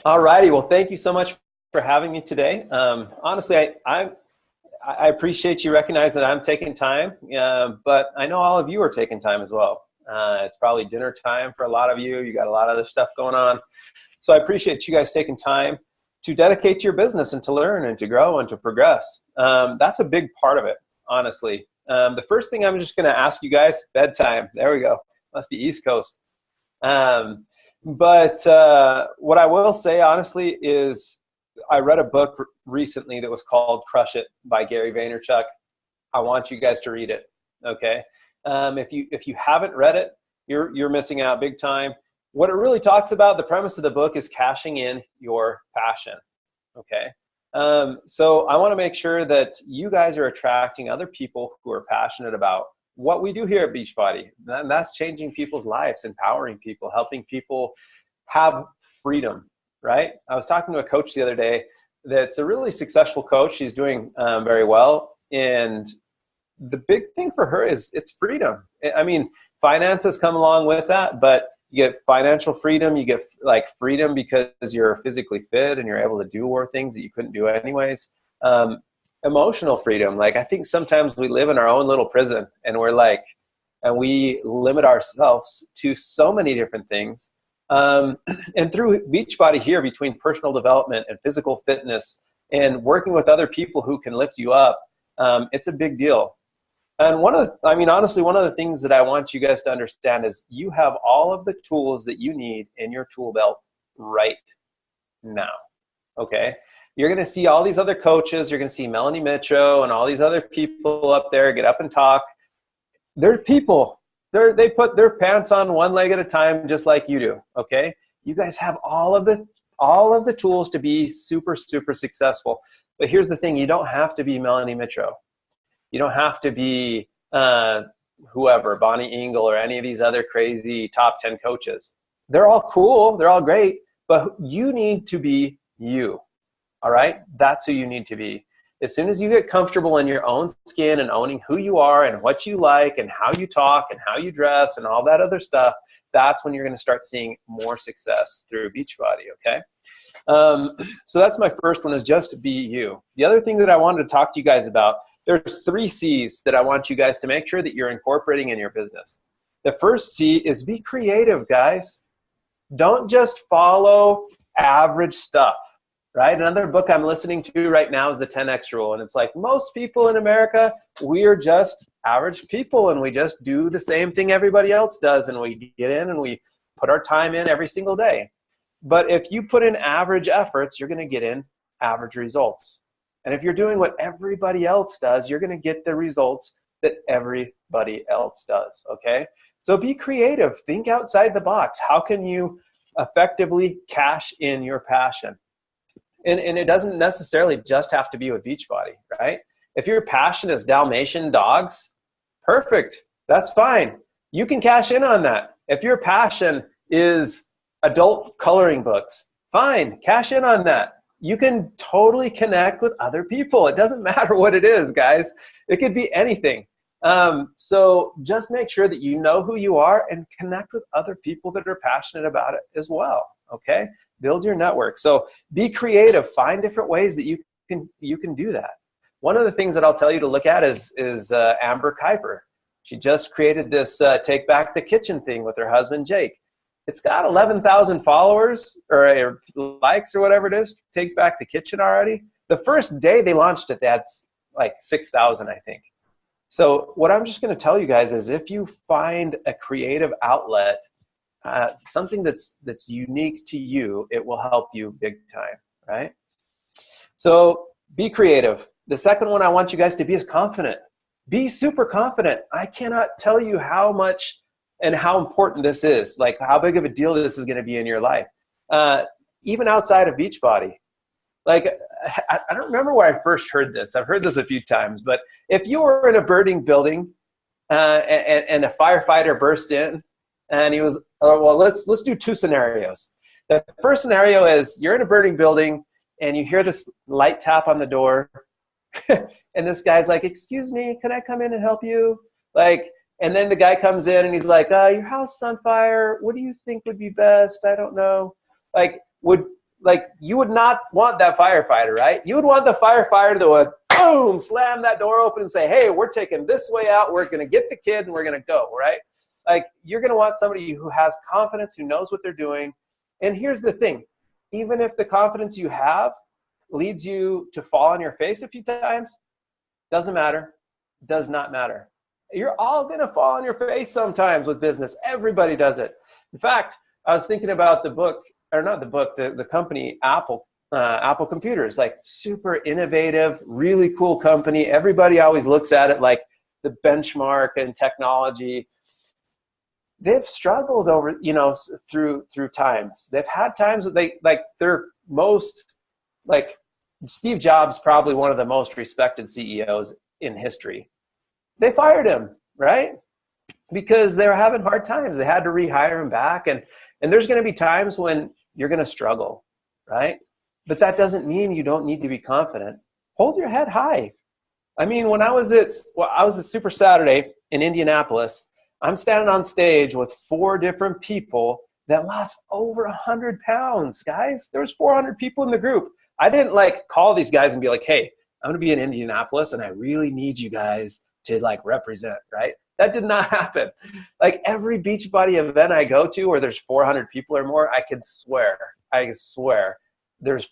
All righty. Well, thank you so much for having me today. Honestly, I appreciate you recognizing that I'm taking time, but I know all of you are taking time as well. It's probably dinner time for a lot of you. You got a lot of other stuff going on. So I appreciate you guys taking time to dedicate to your business and to learn and to grow and to progress. That's a big part of it, honestly. The first thing I'm just going to ask you guys, bedtime. There we go. Must be East Coast. But what I will say, honestly, is I read a book recently that was called Crush It by Gary Vaynerchuk. I want you guys to read it, okay? If you haven't read it, you're missing out big time. What it really talks about, the premise of the book is cashing in your passion, okay? So I want to make sure that you guys are attracting other people who are passionate about what we do here at Beachbody. And that's changing people's lives, empowering people, helping people have freedom, right? I was talking to a coach the other day that's a really successful coach. She's doing very well. And the big thing for her is it's freedom. I mean, finances come along with that, but you get financial freedom. You get like freedom because you're physically fit and you're able to do more things that you couldn't do anyways. Emotional freedom. Like, I think sometimes we live in our own little prison and and we limit ourselves to so many different things. And through Beachbody here, between personal development and physical fitness and working with other people who can lift you up, it's a big deal. And honestly, one of the things that I want you guys to understand is you have all of the tools that you need in your tool belt right now, okay? You're going to see all these other coaches. You're going to see Melanie Mitro and all these other people up there get up and talk. They're people. They put their pants on one leg at a time, just like you do, okay? You guys have all of the tools to be super, super successful. But here's the thing. You don't have to be Melanie Mitro. You don't have to be whoever, Bonnie Engel or any of these other crazy top 10 coaches. They're all cool. They're all great. But you need to be you. All right? That's who you need to be. As soon as you get comfortable in your own skin and owning who you are and what you like and how you talk and how you dress and all that other stuff, that's when you're going to start seeing more success through Beachbody, okay? So that's my first one, is just be you. The other thing that I wanted to talk to you guys about, there's 3 C's that I want you guys to make sure that you're incorporating in your business. The first C is be creative, guys. Don't just follow average stuff. Right? Another book I'm listening to right now is the 10X Rule. And it's like, most people in America, we're just average people and we just do the same thing everybody else does. And we get in and we put our time in every single day. But if you put in average efforts, you're going to get in average results. And if you're doing what everybody else does, you're going to get the results that everybody else does. Okay? So be creative. Think outside the box. How can you effectively cash in your passion? And it doesn't necessarily just have to be with Beachbody, right? If your passion is Dalmatian dogs, perfect. That's fine. You can cash in on that. If your passion is adult coloring books, fine. Cash in on that. You can totally connect with other people. It doesn't matter what it is, guys. It could be anything. So just make sure that you know who you are and connect with other people that are passionate about it as well, okay? Build your network. So be creative. Find different ways that you can do that. One of the things that I'll tell you to look at is Amber Kuiper. She just created this Take Back the Kitchen thing with her husband, Jake. It's got 11,000 followers or likes or whatever it is. Take Back the Kitchen already. The first day they launched it, that's like 6,000, I think. So what I'm just going to tell you guys is if you find a creative outlet, something that's unique to you, it will help you big time, right? So be creative. The second one I want you guys to be is confident. Be super confident. I cannot tell you how much and how important this is, like how big of a deal this is going to be in your life. Even outside of Beachbody. Like, I don't remember where I first heard this. I've heard this a few times, but if you were in a burning building and a firefighter burst in and he was, well, let's do 2 scenarios. The first scenario is you're in a burning building and you hear this light tap on the door and this guy's like, excuse me, can I come in and help you? Like, and then the guy comes in and he's like, your house is on fire. What do you think would be best? I don't know. Like, like you would not want that firefighter, right? You would want the firefighter that would boom, slam that door open and say, hey, we're taking this way out. We're going to get the kid and we're going to go, right? Like you're going to want somebody who has confidence, who knows what they're doing. And here's the thing, even if the confidence you have leads you to fall on your face a few times, doesn't matter, does not matter. You're all going to fall on your face sometimes with business. Everybody does it. In fact, I was thinking about the book, or not the book, the company Apple Computers, like super innovative, really cool company. Everybody always looks at it like the benchmark in technology. They've struggled over, through times. They've had times that they're most, like Steve Jobs, probably one of the most respected CEOs in history. They fired him, right? Because they were having hard times. They had to rehire him back. And there's going to be times when you're going to struggle, right? But that doesn't mean you don't need to be confident. Hold your head high. I mean, when I was at Super Saturday in Indianapolis, I'm standing on stage with 4 different people that lost over 100 pounds, guys. There was 400 people in the group. I didn't call these guys and be like, hey, I'm going to be in Indianapolis and I really need you guys to represent, right? That did not happen. Like every Beachbody event I go to where there's 400 people or more, I swear there's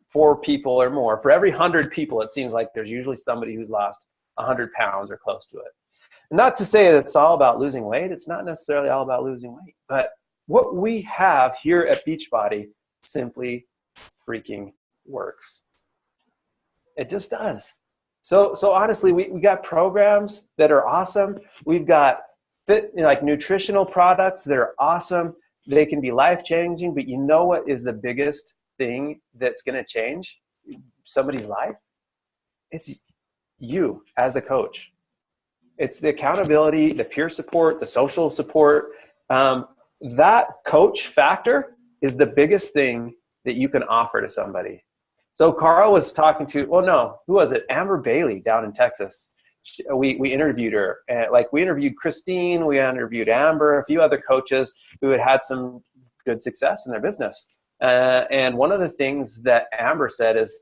4 people or more. For every 100 people, it seems like there's usually somebody who's lost 100 pounds or close to it. Not to say that it's all about losing weight. It's not necessarily all about losing weight. But what we have here at Beachbody simply freaking works. It just does. So honestly, we got programs that are awesome. We've got nutritional products that are awesome. They can be life-changing, but you know what is the biggest thing that's going to change somebody's life? It's you as a coach. It's the accountability, the peer support, the social support. That coach factor is the biggest thing that you can offer to somebody. So Carl was talking to, who was it? Amber Bailey down in Texas. We interviewed her. We interviewed Christine, we interviewed Amber, a few other coaches who had some good success in their business. And one of the things that Amber said is,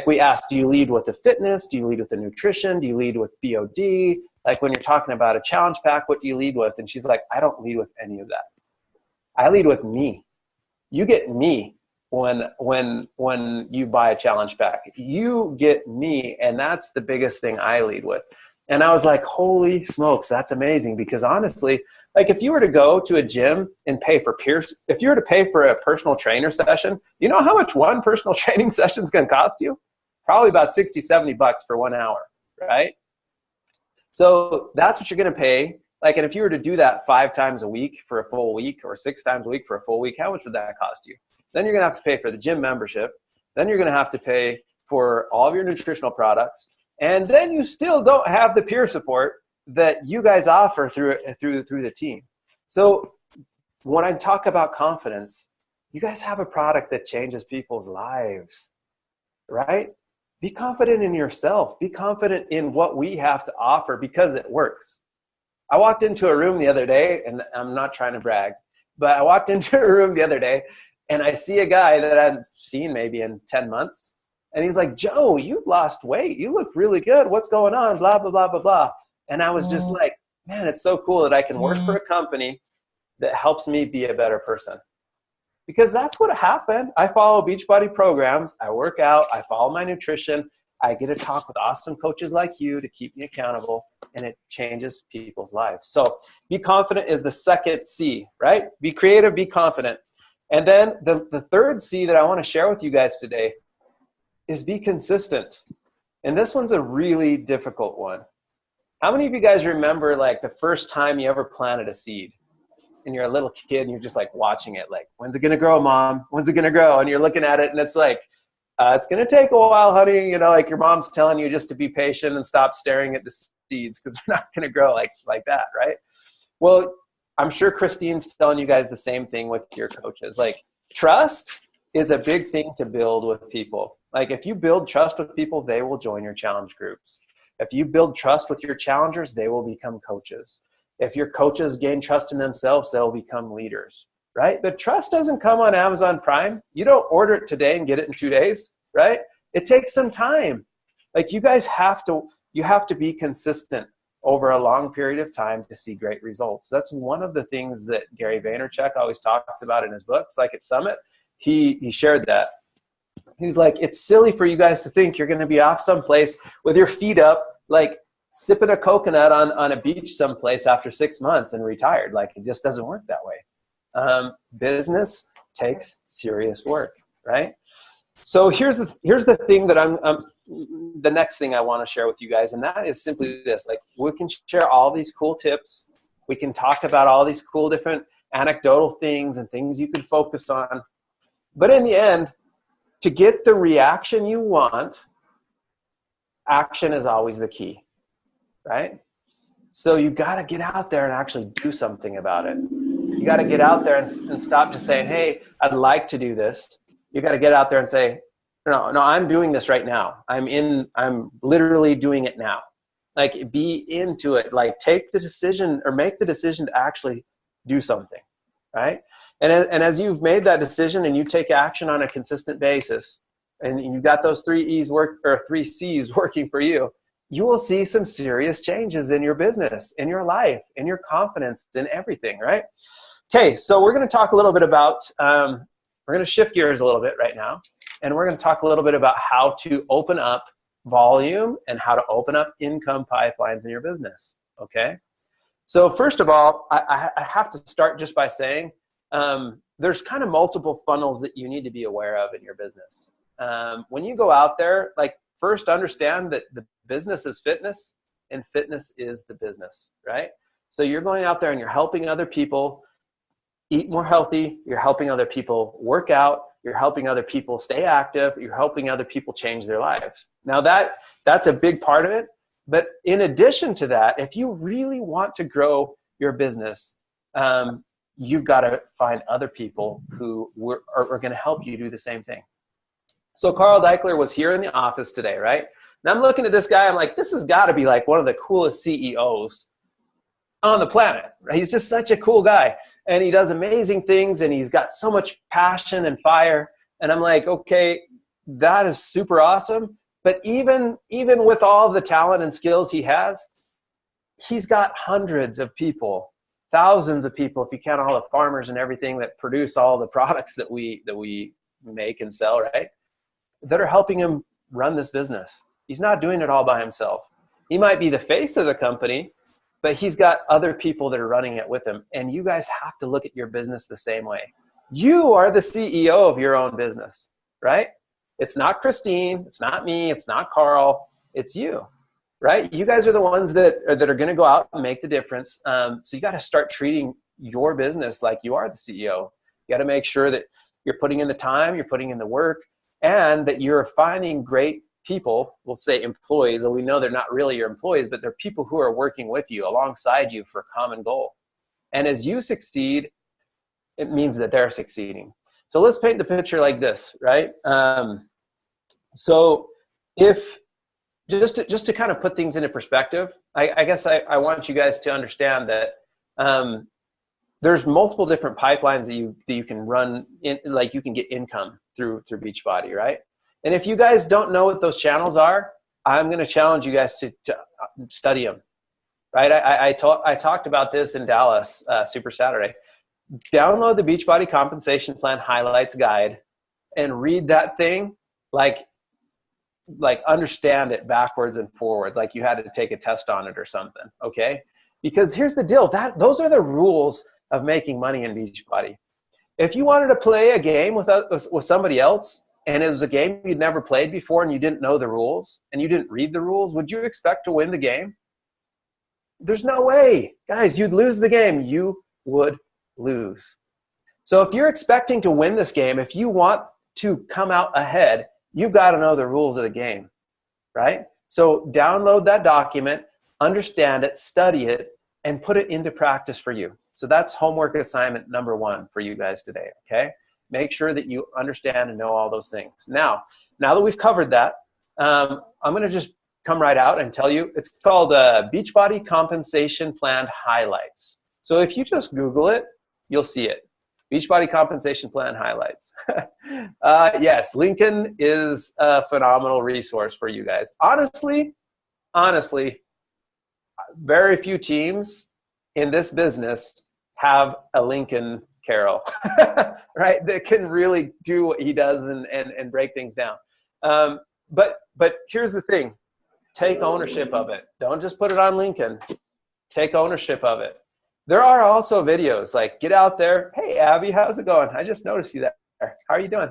we asked, do you lead with the fitness? Do you lead with the nutrition? Do you lead with BOD? When you're talking about a challenge pack, what do you lead with? And she's like, I don't lead with any of that. I lead with me. You get me when you buy a challenge pack. You get me, and that's the biggest thing I lead with. And I was like, holy smokes, that's amazing. Because honestly, if you were to go to a gym and pay for if you were to pay for a personal trainer session, you know how much one personal training session is going to cost you? Probably about $60-$70 for 1 hour, right? So that's what you're going to pay. And if you were to do that 5 times a week for a full week, or 6 times a week for a full week, how much would that cost you? Then you're going to have to pay for the gym membership. Then you're going to have to pay for all of your nutritional products. And then you still don't have the peer support that you guys offer through the team. So when I talk about confidence, you guys have a product that changes people's lives, right? Be confident in yourself. Be confident in what we have to offer because it works. I walked into a room the other day, and I'm not trying to brag, but I walked into a room the other day and I see a guy that I hadn't seen maybe in 10 months. And he's like, Joe, you've lost weight. You look really good. What's going on? Blah, blah, blah, blah, blah. And I was just like, man, it's so cool that I can work for a company that helps me be a better person. Because that's what happened. I follow Beachbody programs. I work out. I follow my nutrition. I get to talk with awesome coaches like you to keep me accountable, and it changes people's lives. So be confident is the second C, right? Be creative, be confident. And then the third C that I want to share with you guys today is be consistent. And this one's a really difficult one. How many of you guys remember the first time you ever planted a seed? And you're a little kid and you're just watching it, when's it going to grow, Mom? When's it going to grow? And you're looking at it and it's it's going to take a while, honey. Your mom's telling you just to be patient and stop staring at the seeds because they're not going to grow like that, right? Well, I'm sure Christine's telling you guys the same thing with your coaches. Trust is a big thing to build with people. If you build trust with people, they will join your challenge groups. If you build trust with your challengers, they will become coaches. If your coaches gain trust in themselves, they'll become leaders, right? But trust doesn't come on Amazon Prime. You don't order it today and get it in 2 days, right? It takes some time. Like you guys have to be consistent over a long period of time to see great results. That's one of the things that Gary Vaynerchuk always talks about in his books. Like at Summit, he shared that. He's like, it's silly for you guys to think you're going to be off someplace with your feet up, like sipping a coconut on a beach someplace after 6 months and retired. Like it just doesn't work that way. Business takes serious work, right? So here's the thing that the next thing I want to share with you guys, and that is simply this. Like we can share all these cool tips. We can talk about all these cool different anecdotal things and things you can focus on. But in the end, to get the reaction you want, action is always the key, right? So you got to get out there and actually do something about it. You got to get out there and stop just saying, hey, I'd like to do this. You got to get out there and say, no, I'm doing this right now. I'm literally doing it now. Like be into it. Like take the decision or make the decision to actually do something, right? And as you've made that decision and you take action on a consistent basis, and you got those 3 E's work or 3 C's working for you, you will see some serious changes in your business, in your life, in your confidence, in everything, right? Okay, so we're going to talk a little bit about, we're going to shift gears a little bit right now, and we're going to talk a little bit about how to open up volume and how to open up income pipelines in your business, okay? So first of all, I have to start just by saying, there's kind of multiple funnels that you need to be aware of in your business. When you go out there, like first understand that the business is fitness and fitness is the business, right? So you're going out there and you're helping other people eat more healthy. You're helping other people work out. You're helping other people stay active. You're helping other people change their lives. Now that's a big part of it. But in addition to that, if you really want to grow your business, you've got to find other people who are going to help you do the same thing. So Carl Deichler was here in the office today, right? And I'm looking at this guy, I'm like, this has got to be like one of the coolest CEOs on the planet. Right? He's just such a cool guy. And he does amazing things, and he's got so much passion and fire. And I'm like, okay, that is super awesome. But even with all the talent and skills he has, he's got hundreds of people, thousands of people, if you count all the farmers and everything that produce all the products that we make and sell, right? That are helping him run this business. He's not doing it all by himself. He might be the face of the company, but he's got other people that are running it with him. And you guys have to look at your business the same way. You are the CEO of your own business, right? It's not Christine. It's not me. It's not Carl. It's you, right? You guys are the ones that are going to go out and make the difference. So you got to start treating your business like you are the CEO. You got to make sure that you're putting in the time, you're putting in the work, and that you're finding great people. We'll say employees, and we know they're not really your employees, but they're people who are working with you, alongside you for a common goal. And as you succeed, it means that they're succeeding. So let's paint the picture like this, right? So if just to kind of put things into perspective, I guess I want you guys to understand that there's multiple different pipelines that you can run in, like you can get income through Beachbody, right? And if you guys don't know what those channels are, I'm going to challenge you guys to study them, right? I talked about this in Dallas Super Saturday. Download the Beachbody Compensation Plan Highlights Guide and read that thing like understand it backwards and forwards, like you had to take a test on it or something, okay? Because here's the deal, those are the rules of making money in Beachbody. If you wanted to play a game with somebody else, and it was a game you'd never played before and you didn't know the rules and you didn't read the rules, would you expect to win the game? There's no way. Guys, you'd lose the game. You would lose. So if you're expecting to win this game, if you want to come out ahead, you've got to know the rules of the game, right? So download that document, understand it, study it, and put it into practice for you. So that's homework assignment number 1 for you guys today, okay? Make sure that you understand and know all those things. Now that we've covered that, I'm going to just come right out and tell you, it's called Beachbody Compensation Plan Highlights. So if you just Google it, you'll see it. Beachbody compensation plan highlights. Yes, Lincoln is a phenomenal resource for you guys. Honestly, very few teams in this business have a Lincoln Carroll, right? That can really do what he does and break things down. But here's the thing. Take ownership of it. Don't just put it on Lincoln. Take ownership of it. There are also videos, like get out there. Hey, Abby, how's it going? I just noticed you there. How are you doing?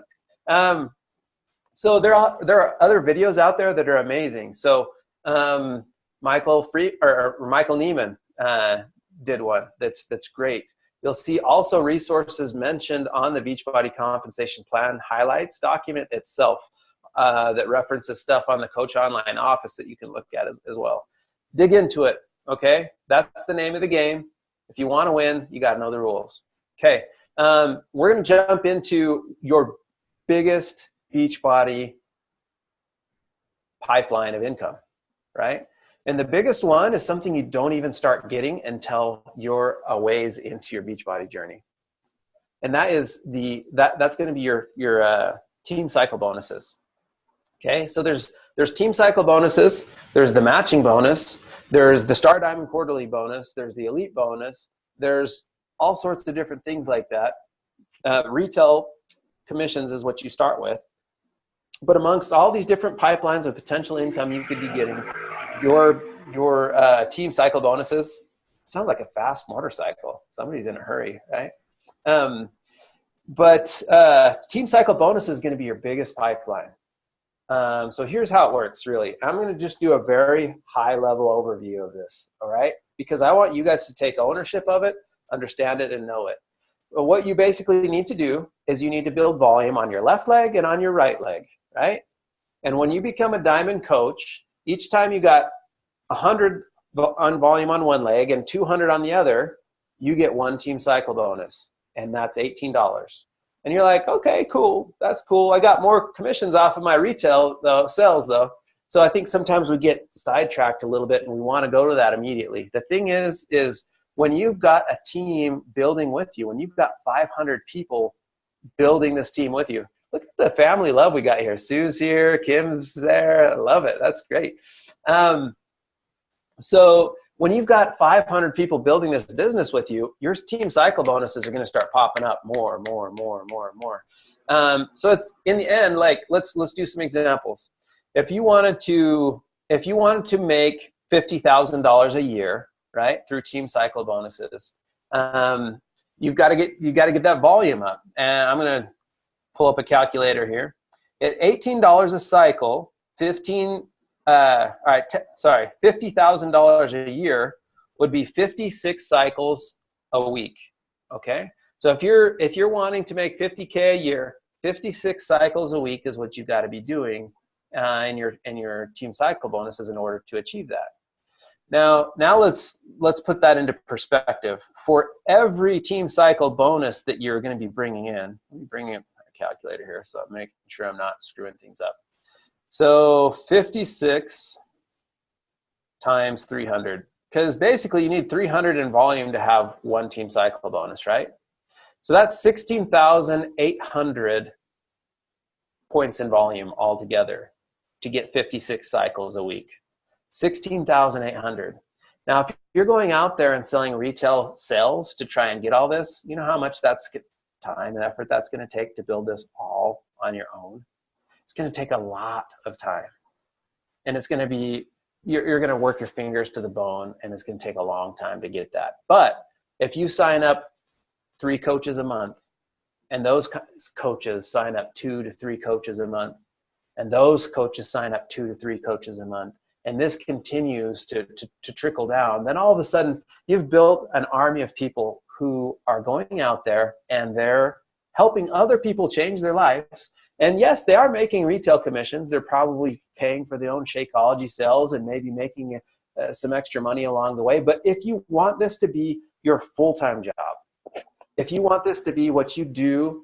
So there are other videos out there that are amazing. So Michael Neiman did one that's great. You'll see also resources mentioned on the Beachbody Compensation Plan highlights document itself that references stuff on the Coach Online office that you can look at as well. Dig into it, okay? That's the name of the game. If you want to win, you got to know the rules. Okay, we're going to jump into your biggest Beachbody pipeline of income, right? And the biggest one is something you don't even start getting until you're a ways into your Beachbody journey. And that is that's going to be your team cycle bonuses. Okay, so there's team cycle bonuses, there's the matching bonus, there's the Star Diamond quarterly bonus, there's the elite bonus, there's all sorts of different things like that. Retail commissions is what you start with. But amongst all these different pipelines of potential income you could be getting, your team cycle bonuses, it sounds like a fast motorcycle. Somebody's in a hurry, right? But team cycle bonus is going to be your biggest pipeline. So here's how it works, really. I'm going to just do a very high-level overview of this, all right? Because I want you guys to take ownership of it, understand it, and know it. But what you basically need to do is you need to build volume on your left leg and on your right leg, right? And when you become a Diamond coach, each time you got 100 on volume on one leg and 200 on the other, you get one team cycle bonus, and that's $18. And you're like, okay, cool, that's cool. I got more commissions off of my retail sales though. So I think sometimes we get sidetracked a little bit and we want to go to that immediately. The thing is when you've got a team building with you, when you've got 500 people building this team with you, look at the family love we got here. Sue's here, Kim's there. I love it. That's great. So when you've got 500 people building this business with you, your team cycle bonuses are going to start popping up more. So it's in the end, like let's do some examples. If you wanted to make $50,000 a year, right, through team cycle bonuses, you've got to get that volume up. And I'm going to pull up a calculator here. At $18 a cycle, $50,000 a year would be 56 cycles a week. Okay, so if you're wanting to make 50K a year, 56 cycles a week is what you've got to be doing in your team cycle bonuses in order to achieve that. Now let's put that into perspective. For every team cycle bonus that you're going to be bringing in, let me bring in a calculator here so I'm making sure I'm not screwing things up. So 56 times 300, because basically you need 300 in volume to have one team cycle bonus, right? So that's 16,800 points in volume altogether to get 56 cycles a week. 16,800. Now, if you're going out there and selling retail sales to try and get all this, you know how much that's time and effort that's going to take to build this all on your own? It's going to take a lot of time, and it's going to be, you're going to work your fingers to the bone, and it's going to take a long time to get that. But if you sign up 3 coaches a month, and those coaches sign up 2 to 3 coaches a month, and those coaches sign up 2 to 3 coaches a month, and this continues to trickle down, then all of a sudden you've built an army of people who are going out there and they're helping other people change their lives. And yes, they are making retail commissions. They're probably paying for their own Shakeology sales and maybe making some extra money along the way. But if you want this to be your full-time job, if you want this to be what you do,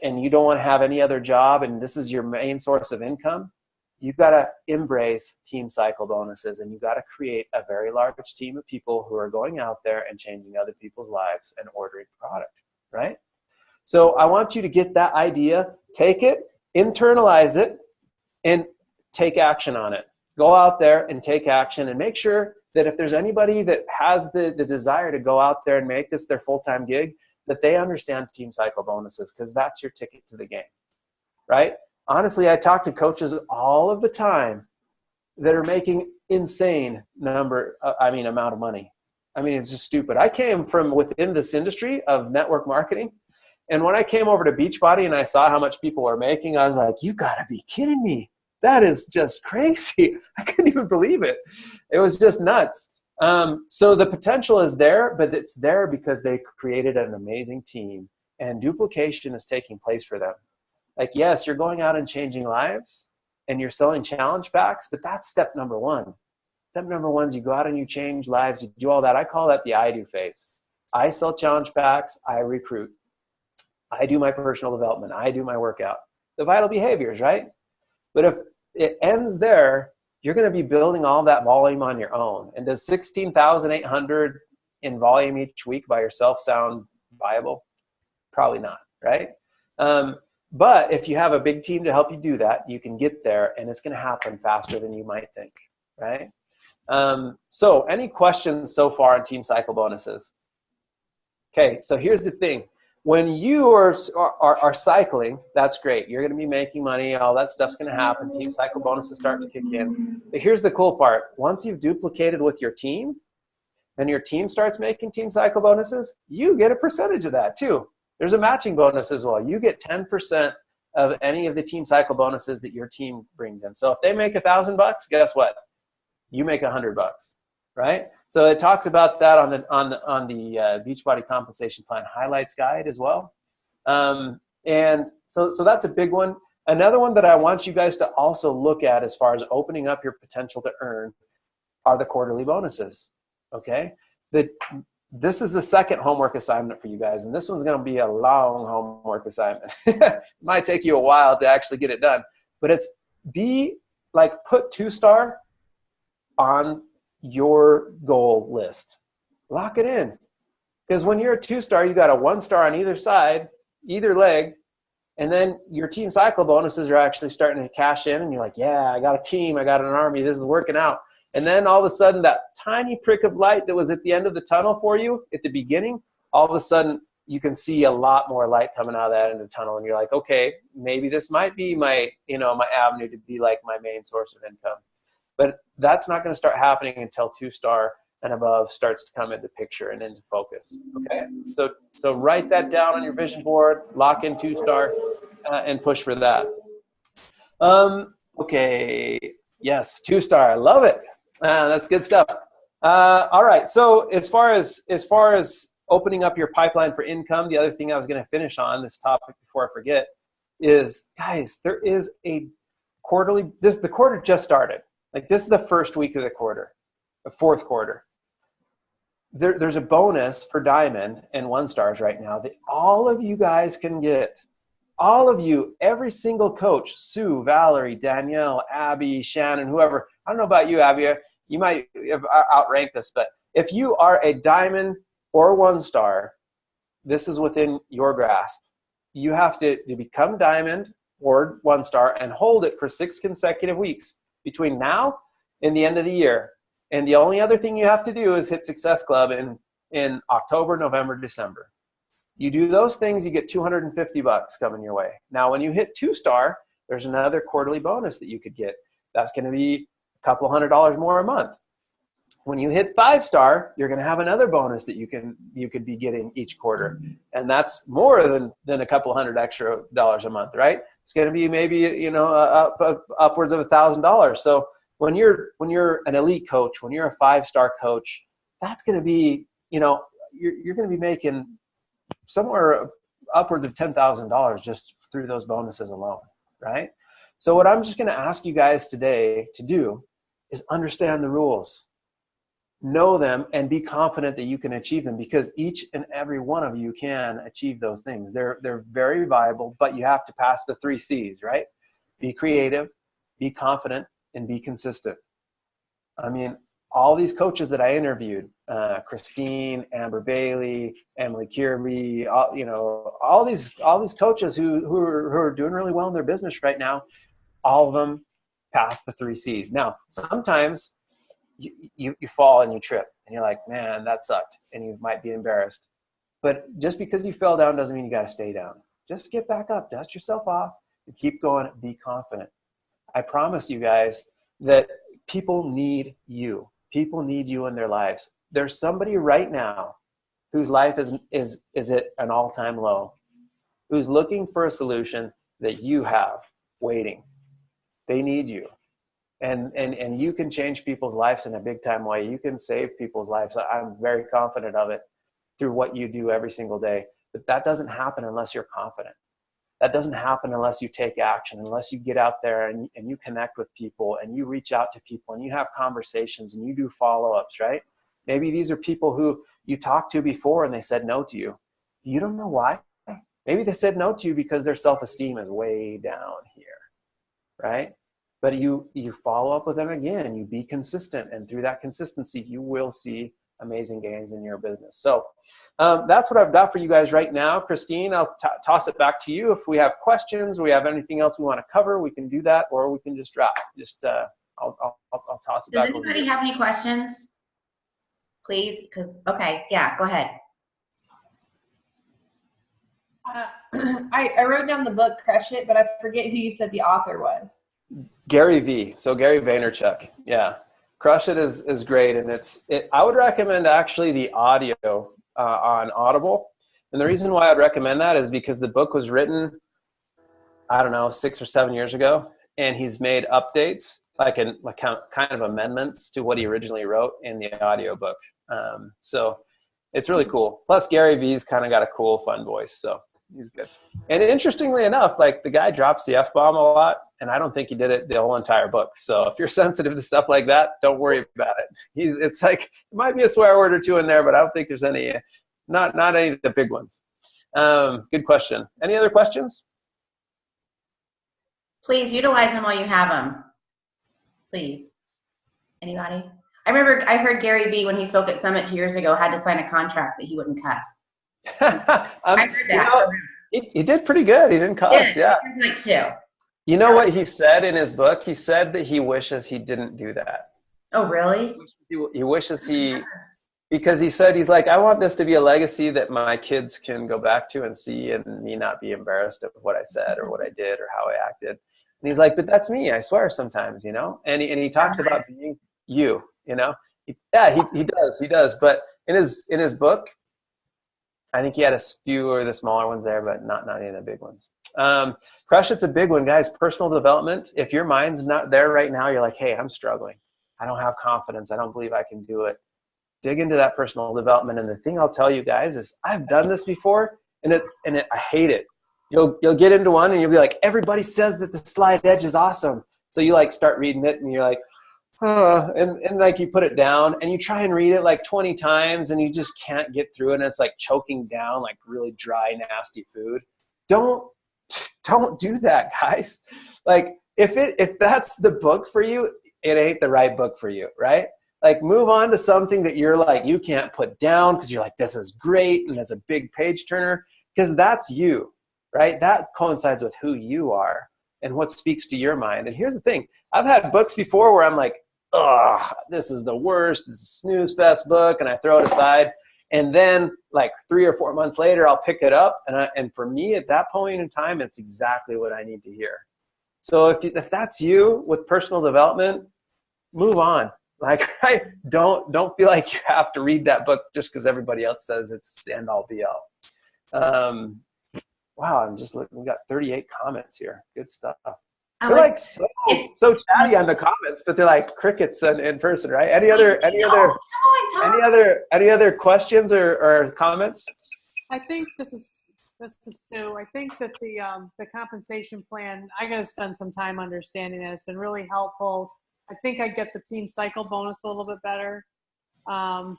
and you don't want to have any other job and this is your main source of income, you've got to embrace team cycle bonuses, and you've got to create a very large team of people who are going out there and changing other people's lives and ordering product, right? So I want you to get that idea, take it, internalize it, and take action on it. Go out there and take action, and make sure that if there's anybody that has the desire to go out there and make this their full-time gig, that they understand team cycle bonuses, because that's your ticket to the game, right? Honestly, I talk to coaches all of the time that are making insane amount of money. I mean, it's just stupid. I came from within this industry of network marketing, and when I came over to Beachbody and I saw how much people were making, I was like, you gotta be kidding me. That is just crazy. I couldn't even believe it. It was just nuts. So the potential is there, but it's there because they created an amazing team, and duplication is taking place for them. Like, yes, you're going out and changing lives and you're selling challenge packs, but that's step number one. Step number one is you go out and you change lives, you do all that. I call that the I do phase. I sell challenge packs, I recruit. I do my personal development, I do my workout. The vital behaviors, right? But if it ends there, you're going to be building all that volume on your own. And does 16,800 in volume each week by yourself sound viable? Probably not, right? But if you have a big team to help you do that, you can get there, and it's going to happen faster than you might think, right? So any questions so far on team cycle bonuses? Okay, so here's the thing. When you are cycling, that's great. You're going to be making money. All that stuff's going to happen. Team cycle bonuses start to kick in. But here's the cool part. Once you've duplicated with your team and your team starts making team cycle bonuses, you get a percentage of that too. There's a matching bonus as well. You get 10% of any of the team cycle bonuses that your team brings in. So if they make $1,000, guess what? You make $100, right? So it talks about that on the Beachbody Compensation Plan Highlights Guide as well. And so that's a big one. Another one that I want you guys to also look at as far as opening up your potential to earn are the quarterly bonuses, okay? This is the second homework assignment for you guys, and this one's going to be a long homework assignment. It might take you a while to actually get it done, but it's put 2-star on your goal list. Lock it in, because when you're a 2-star, you got a 1-star on either side, either leg, and then your team cycle bonuses are actually starting to cash in, and you're like, yeah, I got a team, I got an army, this is working out. And then all of a sudden, that tiny prick of light that was at the end of the tunnel for you at the beginning, all of a sudden you can see a lot more light coming out of that end of the tunnel. And you're like, okay, maybe this might be my avenue to be like my main source of income. But that's not going to start happening until 2-star and above starts to come into picture and into focus. Okay, so write that down on your vision board, lock in 2-star, and push for that. Okay, yes, 2-star, I love it. That's good stuff. All right. So as far as opening up your pipeline for income, the other thing I was going to finish on this topic before I forget is, guys, there is a quarterly. The quarter just started. Like, this is the first week of the quarter, the fourth quarter. There's a bonus for Diamond and 1-stars right now that all of you guys can get. All of you, every single coach, Sue, Valerie, Danielle, Abby, Shannon, whoever. I don't know about you, Abby. You might have outranked this, but if you are a Diamond or 1-star, this is within your grasp. You have to become Diamond or 1-star and hold it for 6 consecutive weeks between now and the end of the year. And the only other thing you have to do is hit Success Club in October, November, December. You do those things, you get $250 coming your way. Now, when you hit 2-star, there's another quarterly bonus that you could get. That's going to be a couple $100 more a month. When you hit 5-star, you're going to have another bonus that you could be getting each quarter, and that's more than a couple $100 extra dollars a month, right? It's going to be maybe upwards of $1,000. So when you're an elite coach, when you're a 5-star coach, that's going to be you're going to be making somewhere upwards of $10,000 just through those bonuses alone, right? So what I'm just going to ask you guys today to do is understand the rules, know them, and be confident that you can achieve them, because each and every one of you can achieve those things. They're very viable, but you have to pass the 3 C's, right? Be creative, be confident, and be consistent. I mean, all these coaches that I interviewed, Christine, Amber Bailey, Emily Kirby, all these coaches who are doing really well in their business right now, all of them pass the 3 C's. Now, sometimes you fall and you trip and you're like, man, that sucked. And you might be embarrassed. But just because you fell down doesn't mean you got to stay down. Just get back up, dust yourself off, and keep going, be confident. I promise you guys that people need you. People need you in their lives. There's somebody right now whose life is at an all-time low, who's looking for a solution that you have waiting. They need you. And you can change people's lives in a big time way. You can save people's lives. I'm very confident of it through what you do every single day. But that doesn't happen unless you're confident. That doesn't happen unless you take action, unless you get out there and you connect with people and you reach out to people and you have conversations and you do follow-ups, right? Maybe these are people who you talked to before and they said no to you. You don't know why. Maybe they said no to you because their self-esteem is way down here, right? But you follow up with them again. You be consistent. And through that consistency, you will see amazing gains in your business. So that's what I've got for you guys right now. Christine, I'll toss it back to you. If we have questions, we have anything else we want to cover, we can do that, or we can just drop. I'll toss it back. Does anybody have any questions? Please, because, okay, yeah, go ahead. I wrote down the book, Crush It, but I forget who you said the author was. Gary V. So Gary Vaynerchuk. Yeah. Crush It is great. And I would recommend actually the audio on Audible. And the reason why I'd recommend that is because the book was written, I don't know, 6 or 7 years ago. And he's made updates, kind of amendments to what he originally wrote in the audio book. So it's really cool. Plus Gary V's kind of got a cool, fun voice. So he's good. And interestingly enough, like the guy drops the F-bomb a lot, and I don't think he did it the whole entire book. So if you're sensitive to stuff like that, don't worry about it. It's like, it might be a swear word or two in there, but I don't think there's any, not any of the big ones. Good question. Any other questions? Please utilize them while you have them. Please. Anybody? I remember I heard Gary Vee when he spoke at Summit 2 years ago had to sign a contract that he wouldn't cuss. I heard that. He did pretty good. He didn't cuss. Yeah. Like 2. You know what he said in his book? He said that he wishes he didn't do that. Oh, really? He wishes because he said, he's like, I want this to be a legacy that my kids can go back to and see and me not be embarrassed of what I said or what I did or how I acted. And he's like, but that's me. I swear sometimes, you know? And he talks about being you, you know? He does. But in his book, I think he had a few of the smaller ones there, but not any of the big ones. Crush It's a big one, guys. Personal development. If your mind's not there right now, you're like, hey, I'm struggling. I don't have confidence. I don't believe I can do it. Dig into that personal development. And the thing I'll tell you guys is I've done this before, and I hate it. You'll get into one and you'll be like, everybody says that the slide edge is awesome. So you like start reading it and you're like, and like you put it down and you try and read it like 20 times and you just can't get through it. And it's like choking down like really dry, nasty food. Don't do that, guys. Like if that's the book for you, it ain't the right book for you, right? Like move on to something that you're like, you can't put down because you're like, this is great. And there's a big page turner because that's you, right? That coincides with who you are and what speaks to your mind. And here's the thing. I've had books before where I'm like, oh, this is the worst. This is a snooze fest book. And I throw it aside. And then like 3 or 4 months later, I'll pick it up. And for me at that point in time, it's exactly what I need to hear. So if that's you with personal development, move on. Like, right? Don't feel like you have to read that book just because everybody else says it's the end all be all. Wow, I'm just looking. We got 38 comments here. Good stuff. They're like so chatty on the comments, but they're like crickets in person, right? Any other questions or comments? I think this is Sue. I think that the compensation plan, I got to spend some time understanding that. It's been really helpful. I think I get the team cycle bonus a little bit better. And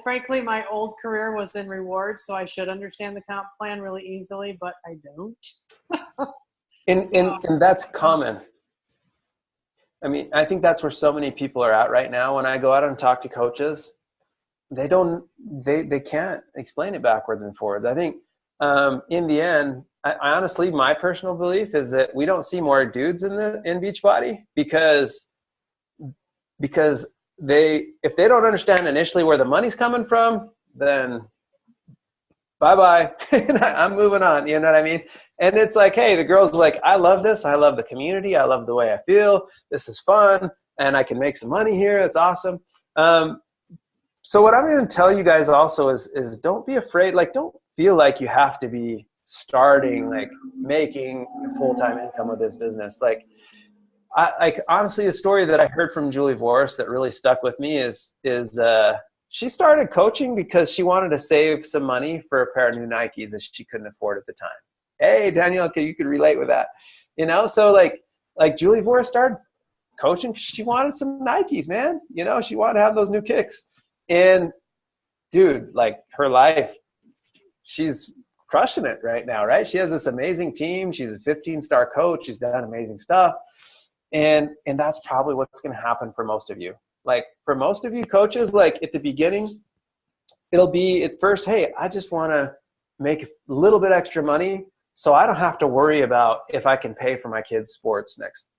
frankly, my old career was in rewards, so I should understand the comp plan really easily, but I don't. And that's common. I mean, I think that's where so many people are at right now. When I go out and talk to coaches, they can't explain it backwards and forwards. I think in the end, I honestly, my personal belief is that we don't see more dudes in Beachbody because if they don't understand initially where the money's coming from, then bye-bye. I'm moving on. You know what I mean? And it's like, hey, the girl's like, I love this. I love the community. I love the way I feel. This is fun. And I can make some money here. It's awesome. So what I'm going to tell you guys also is don't be afraid. Like, don't feel like you have to be starting, like making a full-time income with this business. Like honestly, the story that I heard from Julie Voris that really stuck with me is she started coaching because she wanted to save some money for a pair of new Nikes that she couldn't afford at the time. Hey, Danielle, you could relate with that. You know, so like Julie Voris started coaching because she wanted some Nikes, man. You know, she wanted to have those new kicks. And dude, like her life, she's crushing it right now, right? She has this amazing team. She's a 15-star coach. She's done amazing stuff. And that's probably what's going to happen for most of you. Like for most of you coaches, like at the beginning, it'll be at first, hey, I just want to make a little bit extra money so I don't have to worry about if I can pay for my kids' sports next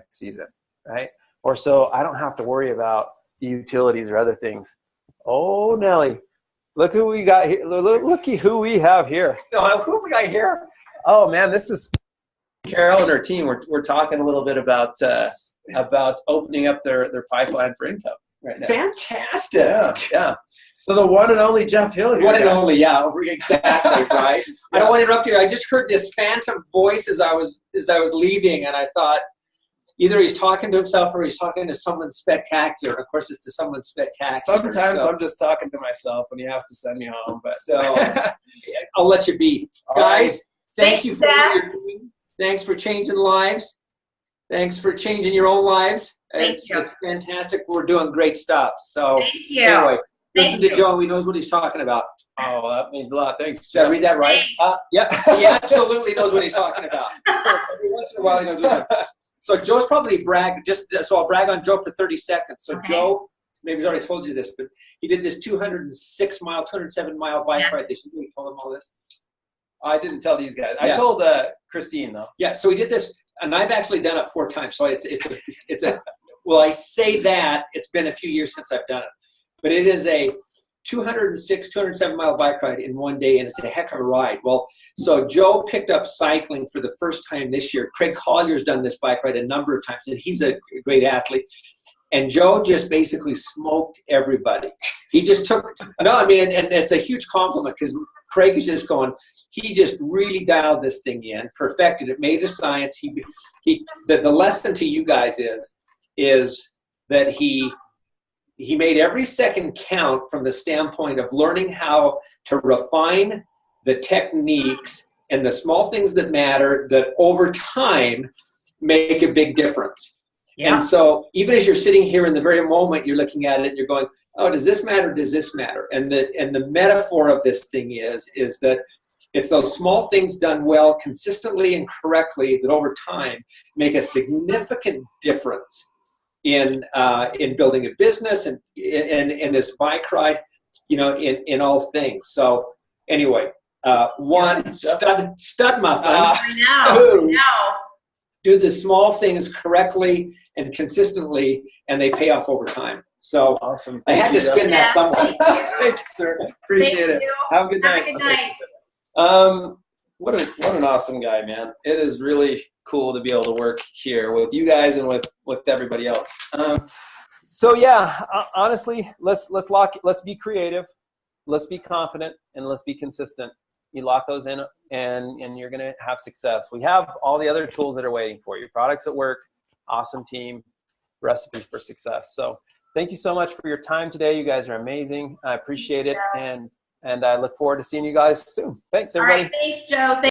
season, right? Or so I don't have to worry about the utilities or other things. Oh, Nelly, look who we got here. Looky who we have here. Who have we got here? Oh, man, this is Carol and her team. We're talking a little bit about opening up their pipeline for income right now. Fantastic. Yeah. So the one and only Jeff Hill here. One and only, yeah, exactly, right? Yeah. I don't want to interrupt you. I just heard this phantom voice as I was leaving, and I thought either he's talking to himself or he's talking to someone spectacular. Of course, it's to someone spectacular. Sometimes I'm just talking to myself when he has to send me home. But so I'll let you be. Guys, thank you for what you're doing. Thanks for changing lives. Thanks for changing your own lives. It's fantastic. We're doing great stuff. So thank you. Anyway, listen to Joe. He knows what he's talking about. Oh, that means a lot. Thanks. Did I read that right? Yeah. He absolutely knows what he's talking about. Every once in a while, he knows what he's talking about. So Joe's probably so I'll brag on Joe for 30 seconds. So Joe, maybe he's already told you this, but he did this 207-mile bike ride this year. We told him all this. I didn't tell these guys. I told Christine though. Yeah, so he did this, and I've actually done it 4 times. So it's a well, I say that it's been a few years since I've done it, but it is a 207-mile bike ride in one day, and it's a heck of a ride. Well, so Joe picked up cycling for the first time this year. Craig Collier's done this bike ride a number of times, and he's a great athlete. And Joe just basically smoked everybody. He just took and it's a huge compliment because Craig is just going. He just really dialed this thing in, perfected it, made it a science. The lesson to you guys is that he made every second count from the standpoint of learning how to refine the techniques and the small things that matter that over time make a big difference. Yeah. And so even as you're sitting here in the very moment, you're looking at it and you're going, oh, does this matter? Does this matter? And the metaphor of this thing is that it's those small things done well, consistently and correctly that over time make a significant difference in building a business and in this bike ride, in all things. So anyway, one, stud muffin. Two, do the small things correctly and consistently, and they pay off over time. So awesome. I had to spin that somewhere. Thanks, sir. Appreciate it. Have a good night. Have a good night. What an awesome guy, man. It is really cool to be able to work here with you guys and with everybody else. So yeah, honestly, let's be creative, let's be confident, and let's be consistent. You lock those in and you're going to have success. We have all the other tools that are waiting for you. Products that work, awesome team, recipe for success. So thank you so much for your time today. You guys are amazing. I appreciate it. And I look forward to seeing you guys soon. Thanks, everybody. All right, thanks, Joe.